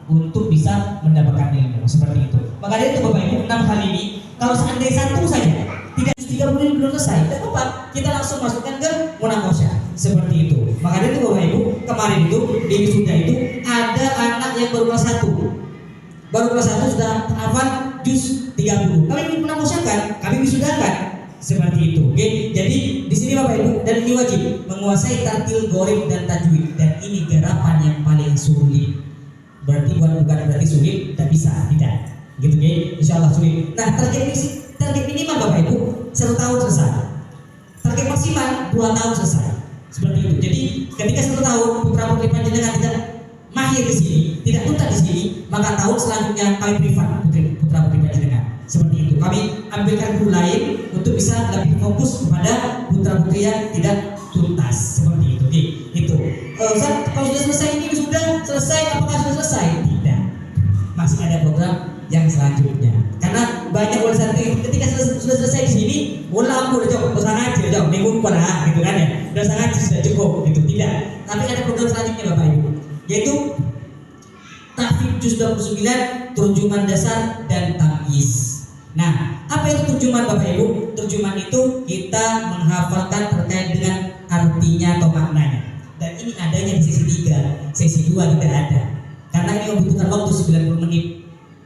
untuk bisa mendapatkan ilmu seperti itu. Maka dari itu Bapak Ibu, 6 hal ini kalau seandainya satu saja tidak 30 belum selesai, tidak apa-apa, kita langsung masukkan ke munakosya seperti itu. Maka dari itu Bapak Ibu, kemarin itu di wisuda itu ada anak yang baru kelas 1 sudah hafal juz 30. Kami munakosyakan, kami wisudakan seperti itu. Oke, jadi di sini Bapak Ibu, dan ini wajib menguasai tartil, gharib dan tajwid, dan ini garapan yang paling sulit. Bukan berarti sulit, tidak bisa, tidak. Gitu oke, insya Allah sulit. Nah, target minimal Bapak Ibu 1 tahun selesai. Target maksimal 2 tahun selesai. Seperti itu. Jadi ketika 1 tahun putra putri panjenengan tidak mahir di sini, tidak tuntas di sini, maka tahun selanjutnya kami privat putra putri panjenengan. Seperti itu. Kami ambilkan guru lain untuk bisa lebih fokus kepada putra putri yang tidak tuntas. Seperti itu. Oke, itu. Ustaz, kalau sudah selesai ini sudah selesai, apakah sudah selesai? Tidak. Masih ada program yang selanjutnya. Karena banyak wali santri ketika sudah selesai di sini, udah jauh, sangat jauh, minggu pada gitu kan ya. Sudah sangat sudah cukup gitu. Tidak. Tapi ada program selanjutnya Bapak Ibu, yaitu tahfidz juz 29, terjemahan dasar dan tamyiz. Nah, apa itu terjemahan Bapak Ibu? Terjemahan itu kita menghafalkan terkait dengan artinya atau maknanya. Dan ini adanya di sesi 3, sesi 2 tidak ada. Karena ini membutuhkan waktu 90 menit.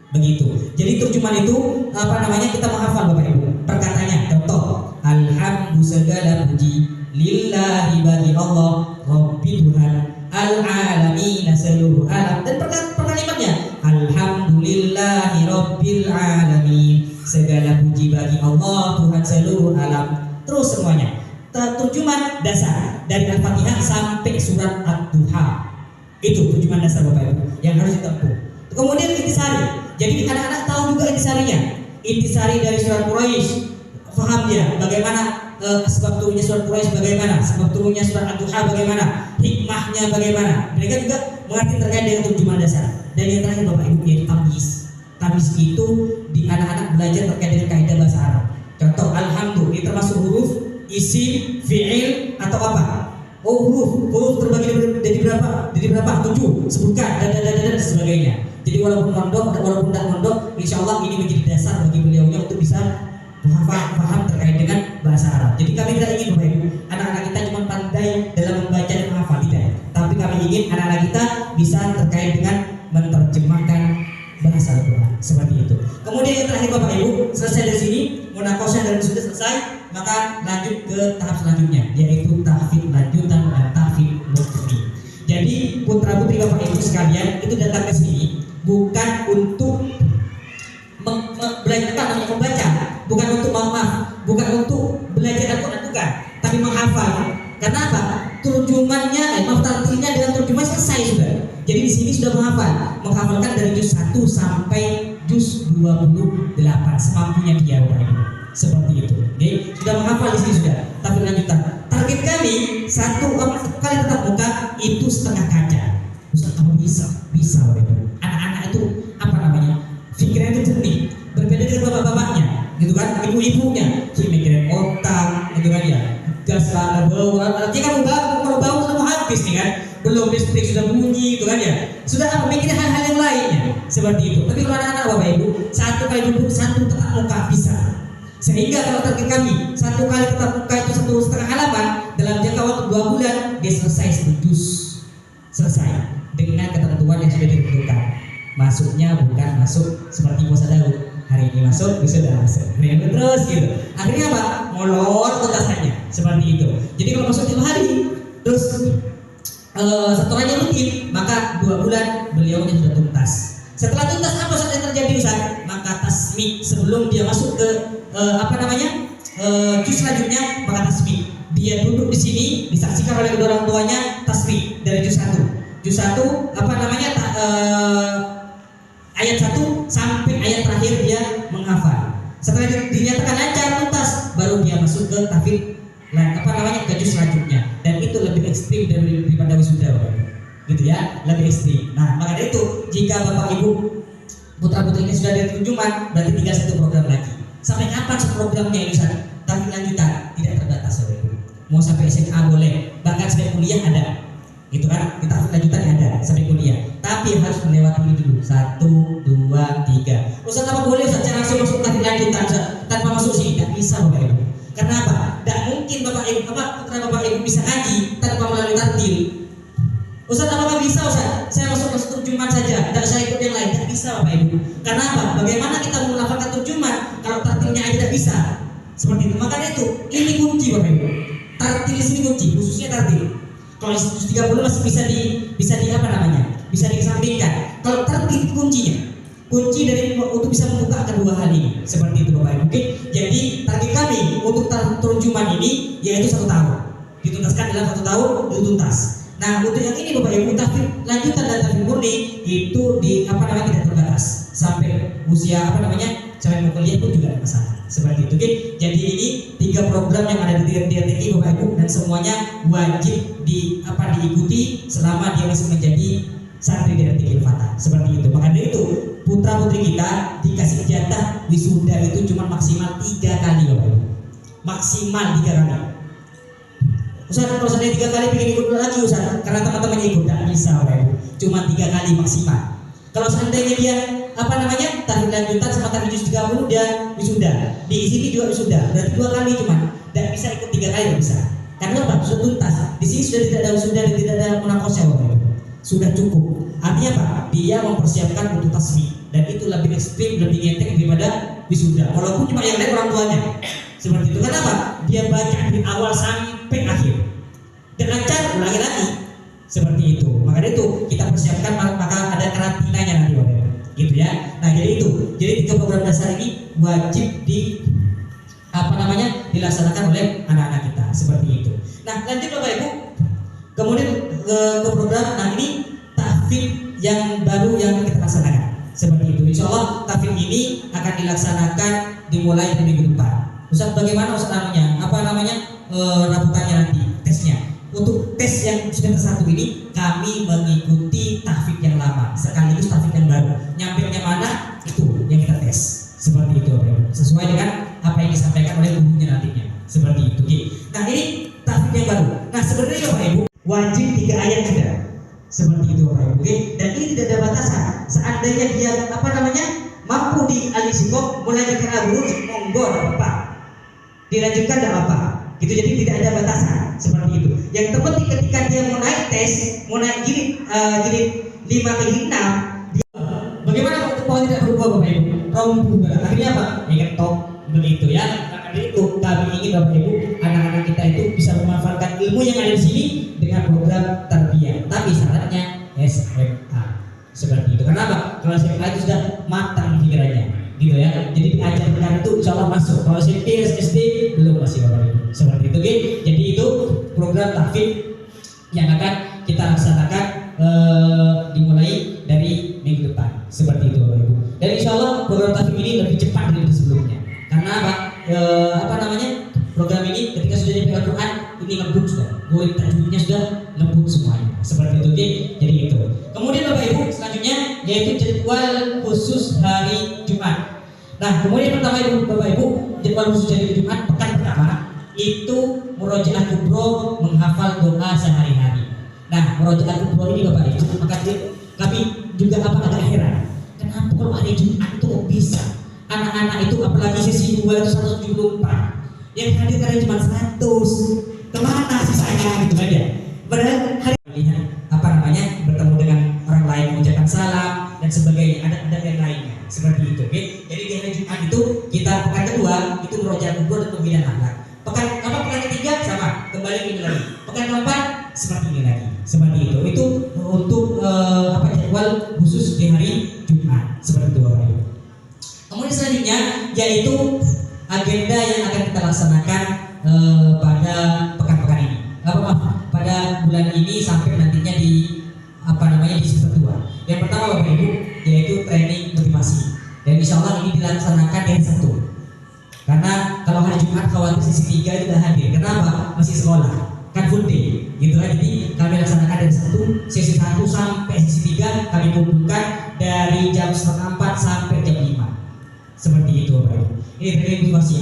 Begitu. Jadi terjemahan itu kita menghafal Bapak Ibu. Perkataannya, contoh, alhamdu segala puji lillahi bagi Allah, Rabbi Tuhan al-alamin seluruh alam. Dan perkalimatnya, alhamdulillahi rabbil alamin, segala puji bagi Allah Tuhan seluruh alam. Terus semuanya. Terjemahan dasar dari Al-Fatihah sampai surat Ad-Duha. Itu terjemahan dasar Bapak Ibu yang harus ditempuh. Kemudian intisari. Jadi anak-anak tahu juga intisarinya. Intisari dari surat Quraisy, paham dia bagaimana sebab turunnya surat Quraisy, bagaimana sebab turunnya surat Ad-Duha, bagaimana hikmahnya, bagaimana. Mereka juga mengerti terkait dengan terjemahan dasar. Dan yang terakhir Bapak Ibu yaitu tamyiz. Tamyiz itu di anak-anak belajar terkait dengan kaidah bahasa Arab. Contoh alhamdu ini termasuk huruf, isim, fi'il atau apa? Oh, huruf terbagi jadi berapa? Jadi berapa? 7. Sebutkan dan sebagainya. Jadi walaupun tidak mondok, insya Allah ini menjadi dasar bagi beliaunya untuk bisa paham terkait dengan bahasa Arab. Jadi kami tidak ingin Bapak Ibu anak-anak kita cuma pandai dalam membaca dan menghafal, tidak. Tapi kami ingin anak-anak kita bisa terkait dengan menerjemahkan bahasa Al-Quran seperti itu. Kemudian yang terakhir Bapak Ibu, selesai dari sini munakosya dan sudah selesai, maka lanjut ke tahap selanjutnya, yaitu tahfidz lanjutan dan tahfidz mutqin. Jadi putra putri Bapak Ibu sekalian itu datang ke sini bukan untuk belajar atau membaca, bukan untuk bukan untuk belajar Al-Quran, bukan, tapi menghafal. Karena apa? Tartilnya dengan terjemahan selesai sudah. Jadi di sini sudah menghafalkan dari juz 1 sampai juz 28 semampunya dia Bapak Ibu. Seperti itu. Jadi sudah menghafal di sini sudah. Tapi lanjutan. Target kami satu kali tatap muka itu setengah kaca. Ustaz, kamu bisa Bapak Ibu. Anak-anak itu pikirannya itu jernih, berbeda dengan bapak-bapaknya, gitu kan, ibu-ibunya, mikirin otak, gitu kan ya, gas lah, bau, nanti kan kalau bau sudah mau habis nih kan, belum listrik sudah bunyi, gitu kan ya, sudah mikirin hal-hal yang lainnya, seperti itu. Tapi kalau anak-anak Bapak Ibu, satu kali duduk, satu tatap muka bisa. Sehingga kalau target kami, satu kali tatap muka itu 1,5 halaman, dalam jangka waktu 2 bulan, dia selesai 1 juz. Selesai dengan ketentuan yang sudah ditentukan. Masuknya bukan masuk seperti puasa Daud, hari ini masuk, besok sudah masuk, hari ini terus gitu. Akhirnya apa? Molor tuntasannya seperti itu. Jadi kalau masuk 3 hari, terus setelahnya rutin, maka 2 bulan beliaunya sudah tuntas. Setelah tuntas apa yang terjadi Ustaz? Maka tasmi sebelum dia masuk ke juz selanjutnya, maka tasmi. Dia duduk di sini, disaksikan oleh kedua orang tuanya tasmi dari juz 1. Juz 1 ayat 1 sampai ayat terakhir dia menghafal. Setelah dinyatakan lancar tuntas, baru dia masuk ke tahfidz ke juz selanjutnya. Dan itu lebih ekstrim daripada wisuda, gitu ya, lebih ekstrim. Nah, maka dari itu jika Bapak Ibu putra putrinya sudah ada terjemahan, berarti tinggal 1 program lagi. Sampai kapan programnya ini Ustaz? Tahfidz lanjutan tidak terbatas Bapak Ibu. Mau sampai SMA boleh, bahkan sampai kuliah ada. Itu kan kita lanjutan ada sampai kuliah, tapi harus melewati ini dulu 1, 2, 3. Ustaz apa boleh Ustaz langsung masuk tahfidz lanjutan Ustaz tanpa masuk sini? Tidak bisa Bapak Ibu. Karena apa? Tidak mungkin Bapak Ibu putra Bapak Ibu bisa ngaji tanpa melalui tartil. Ustaz apakah bisa Ustaz? Saya masuk terjemahan saja, tidak saya ikut yang lain. Tidak bisa Bapak Ibu. Karena apa? Bagaimana kita melafalkan terjemahan kalau tartilnya aja tidak bisa? Seperti itu. Makanya itu ini kunci Bapak Ibu. Tartil ini kunci, khususnya tartil. Kalau 130 masih bisa di apa namanya? Bisa dikesampingkan. Kalau tartil itu kuncinya. Kunci dari untuk bisa membuka kedua hal ini. Seperti itu Bapak Ibu. Oke. Jadi target kami untuk terjemahan ini yaitu 1 tahun. Dituntaskan dalam 1 tahun itu tuntas. Nah, untuk yang ini Bapak Ibu tahfidz lanjutan dan tahfidz murni itu di apa namanya tidak terbatas. Sampai usia apa namanya? Sampai mau kuliah pun juga ada masalah. Seperti itu. Oke. Jadi ini 3 program yang ada di DRTI Bapak Ibu dan semuanya wajib diikuti selama dia masih menjadi santri DRTI Al-Fatah. Seperti itu. Makanya itu putra putri kita dikasih jatah wisuda itu cuma maksimal 3 kali Bapak Ibu. Maksimal 3 kali. Ustaz kalau saya 3 kali pengen ikut lagi Ustaz karena teman-temannya ikut, tidak bisa Bapak Ibu. Cuma 3 kali maksimal. Kalau seandainya dia apa namanya tahfidz lanjutan sama tahfidz juz 30 dia wisuda, di sini juga wisuda, berarti 2 kali cuma, tidak bisa ikut 3 kali, tidak bisa. Karena apa? Sudah tuntas. Di sini sudah tidak ada wisuda dan tidak ada munakosya Bapak Ibu. Sudah cukup. Artinya apa? Dia mempersiapkan untuk tasmi dan itu lebih ekstrim, lebih ngetek daripada wisuda. Walaupun cuma yang lain orang tuanya. Seperti itu. Kenapa? Dia baca dari awal sampai akhir. Dan lancar ulangi lagi. Seperti itu. Makanya itu kita persiapkan maka ada karantinanya nanti Bapak Ibu. Gitu ya. Nah, jadi itu. Jadi 3 program dasar ini wajib dilaksanakan oleh anak-anak kita. Seperti itu. Nah, lanjut Bapak Ibu. Kemudian ke program ini tahfidz yang baru yang kita laksanakan. Seperti itu. Insya Allah tahfidz ini akan dilaksanakan dimulai dari minggu depan. Ustaz bagaimana Ustaz namanya? Apa namanya rabutannya nanti tesnya? Untuk tes yang semester 1 ini kami mengikuti tahfidz yang lama sekaligus tahfidz yang baru. Nyampirnya mana itu yang kita tes. Seperti itu sesuai dengan apa yang disampaikan oleh gurunya nantinya. Seperti itu. Nah ini tahfidz yang baru. Nah sebenarnya Bapak Ibu wajib 3 ayat sudah. Seperti itu Bapak Ibu. Dan ini tidak ada batasan. Seandainya dia apa namanya mampu di alisikop mulai dari buruj monggo apa dilanjutkan tidak apa. Gitu, jadi tidak ada batasan seperti itu. Yang terpenting ketika dia mau naik tes, mau naik jilid 5 ke 6, bagaimana kalau tidak berubah Bapak Ibu? Kaum berubah. Akhirnya apa? Ingat top begitu ya. Maka dari itu kami ingin Bapak Ibu anak-anak kita itu bisa memanfaatkan ilmu yang ada di sini dengan program tarbiyah. Tapi syaratnya SMA. Seperti itu. Kenapa? Kalau SMA itu sudah matang pikirannya. Gitu ya. Jadi diajarkan itu insya Allah masuk. Kalau SMP, SD belum masih Bapak Ibu. Seperti itu. Jadi itu program tahfidz yang akan kita laksanakan dimulai dari minggu depan. Seperti itu Bapak Ibu. Dan insya Allah program tahfidz ini lebih cepat dari sebelumnya. Karena apa namanya program ini ketika sudah dipegang Quran ini lembut sudah. Goal tajwidnya sudah lembut semuanya. Seperti itu. Jadi itu. Kemudian Bapak Ibu selanjutnya yaitu jadwal khusus hari Jumat. Nah kemudian pertama Bapak Ibu jadwal khusus hari Jumat pekan pertama itu murojaah kubro menghafal doa sehari-hari. Nah murojaah kubro ini Bapak Ibu maka kami juga agak heran kenapa kalau hari Jumat itu bisa anak-anak itu apalagi sesi 2 itu 174 yang hadir kadang cuma 100 kemana sisanya gitu aja. Padahal hari lihat apa namanya bertemu dengan orang lain mengucapkan salam dan sebagainya ada yang lainnya seperti itu. Jadi di hari Jumat itu kita pekan kedua itu murojaah kubro dan pembinaan akhlak. Pekan ketiga sama kembali ini lagi. Pekan keempat seperti ini lagi. Seperti itu untuk jadwal khusus di hari Jumat seperti itu Bapak Ibu. Kemudian selanjutnya yaitu agenda yang akan kita laksanakan pada pekan-pekan ini. Pada bulan ini sampai nantinya di di semester 2. Yang pertama Bapak Ibu yaitu training motivasi. Dan insya Allah ini dilaksanakan di hari Sabtu. Karena kalau hari Jumat khawatir sesi 3 itu tidak hadir. Kenapa? Masih sekolah. Kan full day. Gitu kan. Jadi kami laksanakan dari Sabtu sesi 1 sampai sesi 3 kami kumpulkan dari jam 3:30 sampai jam 5. Seperti itu Bapak Ibu. Ini training motivasi.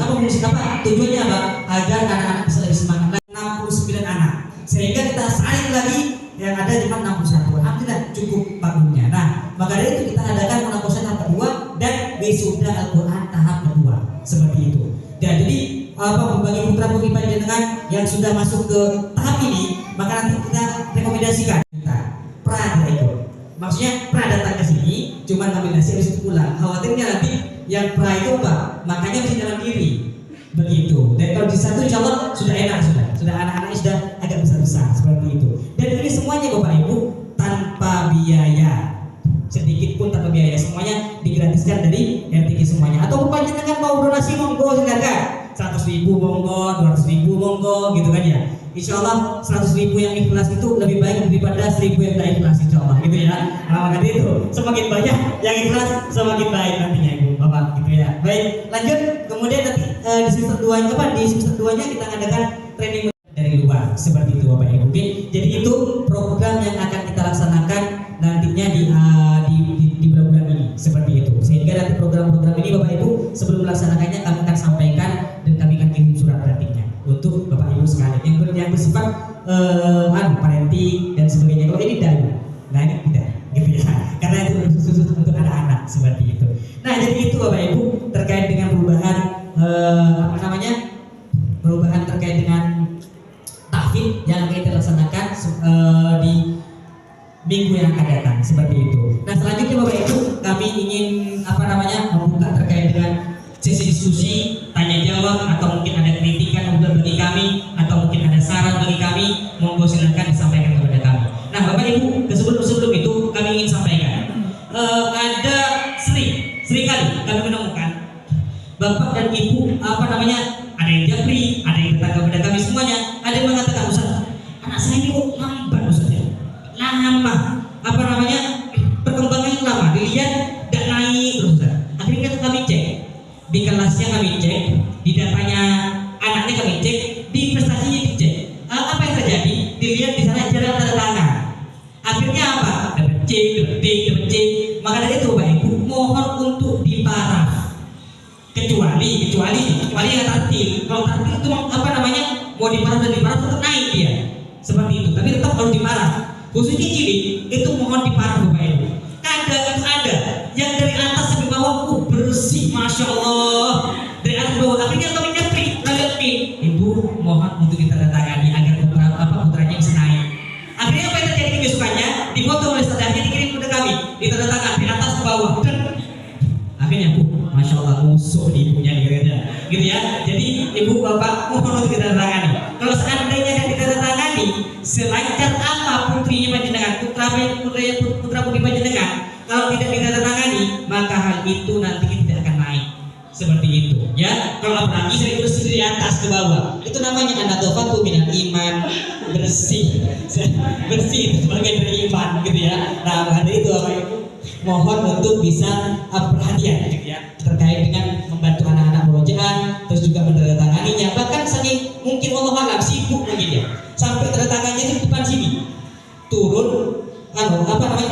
Apa? Tujuannya apa? Agar anak-anak bisa lebih semangat. 69 anak. Sehingga kita saling lagi yang ada ada cuma 61. Alhamdulillah cukup bagusnya. Nah, maka dari itu kita adakan munakosah tahap kedua dan wisuda Al-Quran tahap kedua seperti itu. Dan jadi bagi putra putri panjenengan yang sudah masuk ke tahap ini, maka nanti kita rekomendasikan kita pra tidak ikut. Maksudnya pra datang ke sini, cuma ngambil nasi habis itu pulang. Khawatirnya nanti yang pra itu apa? Makanya masih dalam diri. Begitu. Dan kalau di satu insya Allah sudah enak, sudah anak-anaknya sudah agak besar-besar seperti itu. Dan ini semuanya Bapak Ibu tanpa biaya, sedikit pun tanpa biaya, semuanya digratiskan dari RTG semuanya. Atau panjenengan mau donasi monggo silakan, 100.000 monggo, 200.000 monggo, gitu kan ya. Insya Allah 100.000 yang ikhlas itu lebih baik daripada 1.000 yang tidak ikhlas, insya Allah, gitu ya. Nah, maka itu semakin banyak yang ikhlas semakin baik nantinya Ibu Bapak, gitu ya. Baik, lanjut. Kemudian nanti di semester 2 di semester 2-nya kita ngadakan training dari luar seperti itu Bapak Ibu. Oke. Jadi itu program yang akan kita laksanakan nantinya di bulan ini seperti itu. Sehingga nanti program-program ini Bapak Ibu sebelum melaksanakannya kami akan sampaikan dan kami akan kirim surat praktiknya untuk Bapak Ibu sekalian yang bersifat parenting dan sebagainya. Kalau ini dari, nah ini tidak, gitu ya. Karena itu khusus untuk anak-anak seperti itu. Nah jadi itu Bapak Ibu terkait dengan perubahan perubahan terkait dengan tahfidz yang akan kita laksanakan di minggu yang akan datang seperti itu. Nah selanjutnya Bapak Ibu kami ingin membuka terkait dengan sesi diskusi, tanya jawab, atau mungkin ada kritikan juga bagi kami, atau mungkin ada saran bagi kami, monggo silakan disampaikan kepada kami. Nah Bapak Ibu sebelum itu kami ingin sampaikan ada seringkali kami menemukan Bapak dan Ibu ada yang japri, ada yang datang kepada kami semuanya, ada yang mengatakan Ustaz, anak saya ini kok lambat Ustaz ya, lama perkembangannya lama, dilihat tidak naik terus Ustaz. Akhirnya kami cek di kelasnya, kami cek di datanya anaknya, kami cek di prestasinya, dicek apa yang terjadi, dilihat di sana jalan tanda tangan. Akhirnya apa? Dapat C, dapat D. Maka dari itu Bapak Ibu mohon untuk diparaf. Kecuali yang tartil. Kalau tartil itu mau diparaf dan diparaf tetap naik dia. Seperti itu. Tapi tetap harus diparaf. Khususnya cilik itu mohon diparaf Bapak Ibu. Kadang itu ada yang dari atas sampai bawah bersih, masya Allah. Dari atas ke bawah. Akhirnya kami nyapri, lalu Ibu mohon untuk ditandatangani agar putranya bisa naik. Akhirnya apa yang terjadi kebesokannya? Difoto oleh saudarinya, dikirim kepada kami, ditandatangan di atas ke bawah. Akhirnya Bu, masya Allah musuh di ibunya gitu ya. Jadi Ibu Bapak mohon untuk ditandatangani. Kalau seandainya yang ditandatangani, selancar apa putrinya panjenengan, putra putri panjenengan, kalau tidak ditandatangani, maka hal itu nanti tidak akan naik. Seperti itu ya. Kalau apalagi saya tulis dari atas ke bawah, itu namanya an-nadhafatu minal iman, bersih itu sebagian dari iman gitu ya. Nah hari itu Bapak Ibu mohon untuk bisa perhatian gitu ya, terkait dengan membantu anak-anak murojaah, terus juga menandatanganinya. Bahkan saking mungkin Allah alam sibuk mungkin ya, sampai tanda tangannya di depan sini turun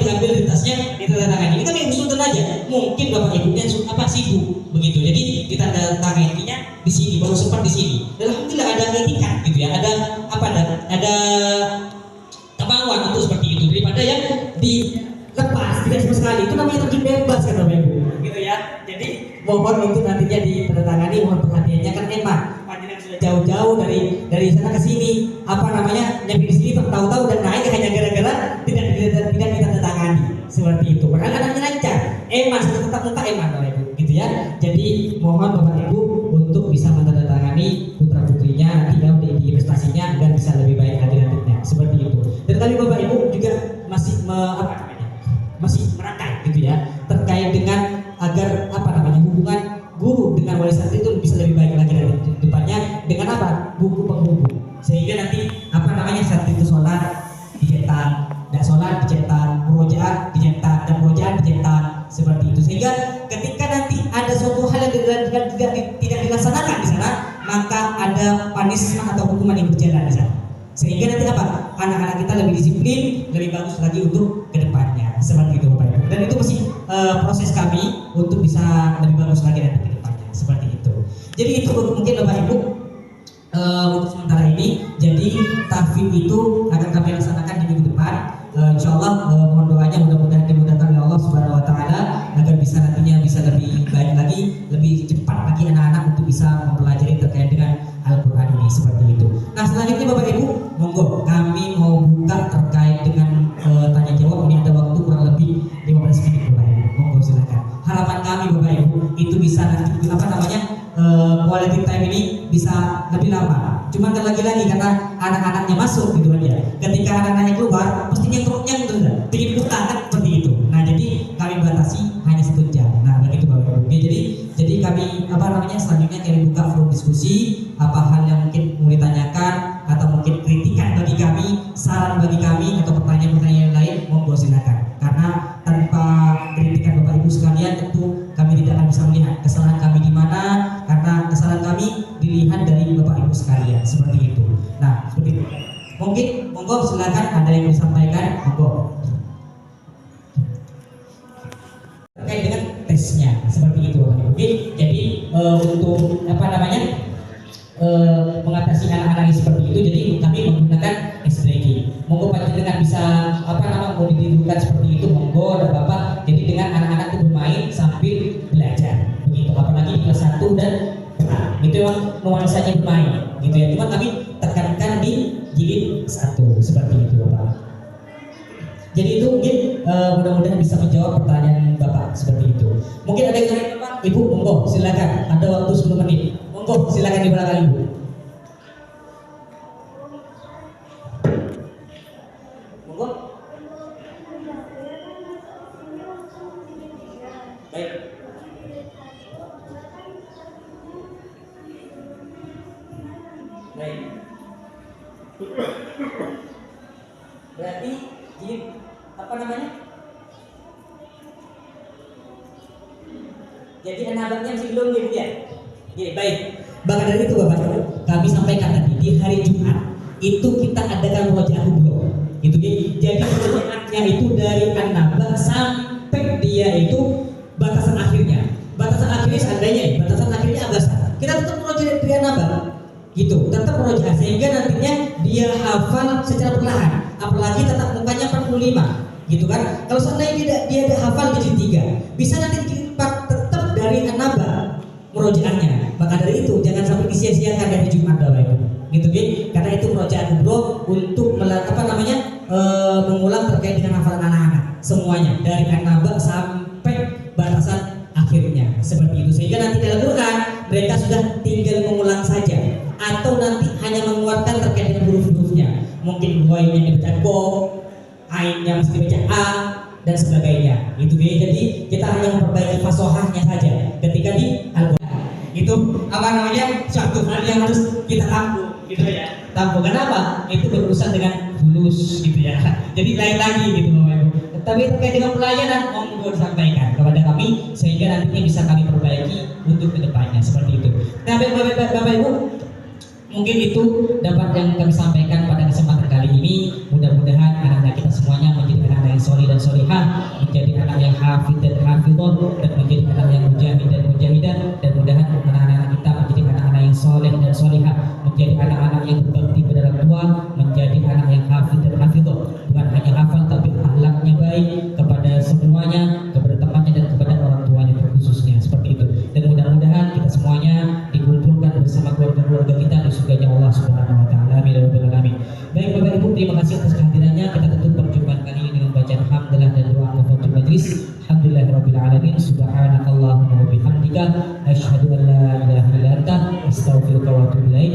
diambil di tasnya, ditandatangani. Itu yang sultan aja, mungkin Bapak Ibunya sibuk begitu. Jadi ditandatanganinya di sini, baru sempat di sini. Dan alhamdulillah ada etikat gitu ya, ada kemauan untuk seperti itu, daripada yang dilepas tidak sama sekali. Itu namanya terjun bebas kan Bapak Ibu gitu ya. Jadi mohon untuk nantinya ditandatangani, mohon perhatiannya kan emang panjenengan sudah jauh-jauh dari sana ke sini, nyampe di sini tahu-tahu dan naik hanya gara-gara tidak ditandatangani seperti itu. Padahal anaknya lancar, sudah tetap muka Bapak Ibu gitu ya. Jadi mohon Bapak Ibu untuk bisa menandatangani putra putrinya nanti di prestasinya agar bisa lebih baik lagi nantinya seperti itu. Dan kali Bapak Ibu juga masih merangkai gitu ya, terkait dengan agar hubungan guru dengan wali santri itu bisa lebih baik lagi dari depannya dengan buku penghubung, sehingga nanti santri itu sholat dicetak, tidak sholat dicetak, murojaah dicetak, dan murojaah dicetak seperti itu. Sehingga ketika nanti ada suatu hal yang tidak dilaksanakan di sana, maka ada punishment atau hukuman yang berjalan di sana. Sehingga nanti anak-anak kita lebih disiplin, lebih bagus lagi untuk kedepannya seperti itu Bapak Ibu. Dan itu masih proses kami untuk bisa lebih bagus lagi nanti kedepannya seperti itu. Jadi itu mungkin Bapak Ibu untuk sementara ini. Jadi tahfidz itu akan kami laksanakan di minggu depan. insya Allah mohon doanya mudah-mudahan dimudahkan oleh Allah Subhanahu Wa Taala agar bisa nantinya bisa lebih baik lagi, lebih cepat lagi anak-anak untuk bisa mempelajari terkait dengan Al-Quran ini seperti itu. Nah selanjutnya Bapak Ibu, monggo kami mau buka terkait dengan tanya jawab. Ini ada waktu kurang lebih 15 menit Bapak Ibu. Monggo silakan. Harapan kami Bapak Ibu itu bisa nanti quality time ini bisa lebih lama. Cuman kan lagi-lagi karena anak-anaknya masuk gitu kan ya. Ketika anak-anaknya keluar, pastinya perutnya gitu kan, bikin buka kan seperti itu. Nah jadi kami batasi hanya 1 jam. Nah begitu Bapak Ibu. Oke, jadi kami selanjutnya kami buka forum diskusi, apa hal yang mungkin mau ditanyakan atau mungkin kritikan bagi kami, saran bagi kami atau pertanyaan-pertanyaan lain, monggo silakan. Karena tanpa kritikan Bapak Ibu sekalian tentu kami tidak akan bisa melihat kesalahan kami di mana, karena kesalahan kami dilihat dari Bapak Ibu sekalian seperti itu. Nah seperti itu. Mungkin monggo silakan ada yang disampaikan, monggo. Terkait dengan tesnya seperti itu Bapak Ibu. Jadi untuk mengatasi anak-anak yang seperti itu, jadi kami menggunakan SBG. Monggo panjenengan bisa mau didirikan seperti itu, monggo dan Bapak. Jadi dengan anak-anak itu bermain sambil belajar begitu, apalagi di kelas 1 dan itu memang nuansanya bermain gitu ya. Cuma kami tekankan di jilid 1 seperti itu Bapak. Jadi itu mungkin mudah-mudahan bisa menjawab pertanyaan Bapak seperti itu. Mungkin ada yang lain Bapak, Ibu, monggo silakan. Ada waktu 10 menit. Monggo silakan di belakang Ibu. Monggo. Baik. Baik. Berarti jilid jadi anak-anaknya masih belum gitu ya? Ya baik. Bahkan dari itu Bapak Ibu, kami sampaikan tadi di hari Jumat itu kita adakan murojaah kubro, gitu ya. Jadi murojaahnya itu dari an-naba sampai dia itu batasan akhirnya. Batasan akhirnya seandainya, batasan akhirnya abasa. Kita tetap murojaah dari an-naba, gitu. Tetap murojaah sehingga nantinya dia hafal secara perlahan. Apalagi tetap mukanya 45, gitu kan? Kalau seandainya dia ada hafal di jilid 3, bisa nanti jilid 4 tetap dari an-naba murojaahnya. Maka dari itu jangan sampai disia-siakan dari Jumat Bapak Ibu, gitu kan? Karena itu murojaah kubro untuk mengulang terkait dengan hafalan anak-anak semuanya dari an-naba sampai batasan akhirnya seperti itu, sehingga nanti dalam Quran mereka sudah tinggal mengulang saja atau nanti hanya menguatkan terkait dengan huruf-hurufnya. Mungkin ghainnya dibaca go, ainnya mesti dibaca a dan sebagainya, gitu ya. Jadi kita hanya memperbaiki fasohahnya saja ketika di Al-Quran. Itu suatu hal yang harus kita tampung, gitu ya. Tampung kenapa? Itu berurusan dengan fulus, gitu ya. Jadi lain lagi gitu Bapak Ibu. Tapi terkait dengan pelayanan, monggo disampaikan kepada kami sehingga nantinya bisa kami perbaiki untuk kedepannya seperti itu. Nah Bapak Ibu, mungkin itu dapat yang kami sampaikan pada kesempatan kali ini. Mudah-mudahan anak-anak kita semuanya menjadi anak-anak yang solih dan solihah, menjadi anak yang hafid dan hafidhon, dan menjadi anak yang mujahid dan mujahidah. Dan mudah-mudahan anak-anak kita menjadi anak-anak yang soleh dan solihah, menjadi anak-anak yang berbakti pada orang tua, menjadi anak yang hafid dan hafidhon, bukan hanya hafal tapi akhlaknya baik kepada semuanya, kepada temannya dan kepada orang tuanya khususnya seperti itu. Dan mudah-mudahan kita semuanya dikumpulkan bersama keluarga-keluarga kita di surganya Allah Subhanahu Wa Taala. Amin. Baik Bapak Ibu, terima kasih atas kehadirannya. Kita tutup perjumpaan kali ini dengan bacaan hamdalah dan doa kafatul majlis. Alhamdulillahirabbil alamin. Subhanakallahumma wa bihamdika asyhadu an la ilaha illa anta astaghfiruka wa atubu ilaik.